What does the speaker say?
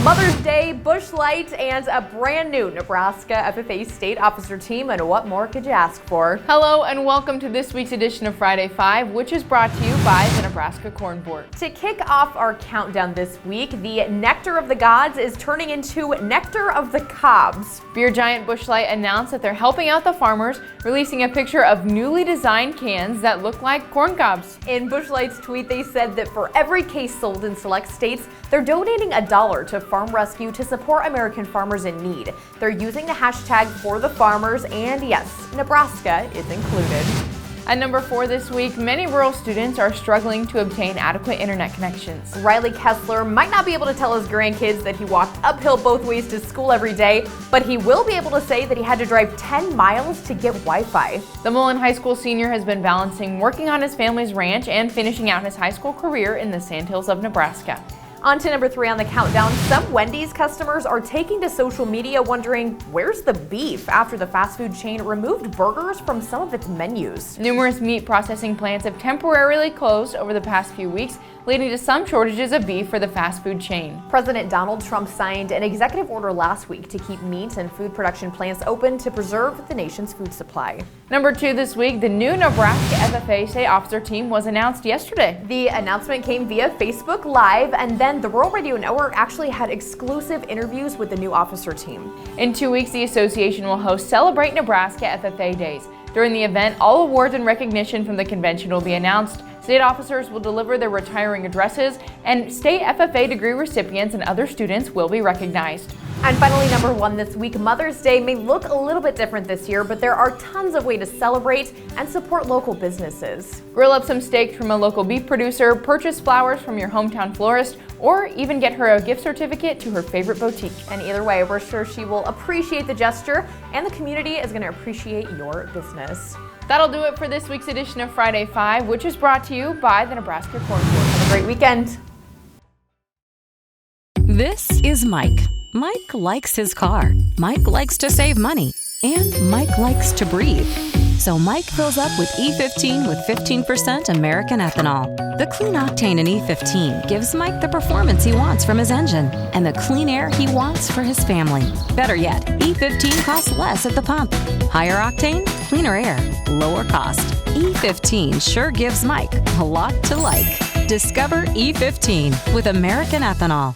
Mother's Day, Busch Light, and a brand new Nebraska FFA state officer team, and what more could you ask for? Hello and welcome to this week's edition of Friday 5, which is brought to you by the Nebraska Corn Board. To kick off our countdown this week, the Nectar of the Gods is turning into Nectar of the COBS. Beer giant Busch Light announced that they're helping out the farmers, releasing a picture of newly designed cans that look like corn cobs. In Busch Light's tweet, they said that for every case sold in select states, they're donating $1 to Farm Rescue to support American farmers in need. They're using the hashtag for the farmers, and yes, Nebraska is included. At number 4 this week, many rural students are struggling to obtain adequate internet connections. Riley Kessler might not be able to tell his grandkids that he walked uphill both ways to school every day, but he will be able to say that he had to drive 10 miles to get Wi-Fi. The Mullen High School senior has been balancing working on his family's ranch and finishing out his high school career in the Sandhills of Nebraska. On to number 3 on the countdown. Some Wendys customers are taking to social media wondering, where's the beef after the fast food chain removed burgers from some of its menus? Numerous meat processing plants have temporarily closed over the past few weeks, leading to some shortages of beef for the fast food chain. President Donald Trump signed an executive order last week to keep meat and food production plants open to preserve the nation's food supply. Number 2 this week, the new Nebraska FFA state officer team was announced yesterday. The announcement came via Facebook Live, and then the Rural Radio Network actually had exclusive interviews with the new officer team. In 2 weeks, the association will host Celebrate Nebraska FFA Days. During the event, all awards and recognition from the convention will be announced. State officers will deliver their retiring addresses, and state FFA degree recipients and other students will be recognized. And finally, number 1 this week, Mother's Day may look a little bit different this year, but there are tons of ways to celebrate and support local businesses. Grill up some steaks from a local beef producer, purchase flowers from your hometown florist, or even get her a gift certificate to her favorite boutique. And either way, we're sure she will appreciate the gesture, and the community is going to appreciate your business. That'll do it for this week's edition of Friday 5, which is brought to you by the Nebraska Corn Board. Have a great weekend. This is Mike. Mike likes his car. Mike likes to save money. And Mike likes to breathe. So Mike fills up with E15 with 15% American ethanol. The clean octane in E15 gives Mike the performance he wants from his engine and the clean air he wants for his family. Better yet, E15 costs less at the pump. Higher octane, cleaner air, lower cost. E15 sure gives Mike a lot to like. Discover E15 with American ethanol.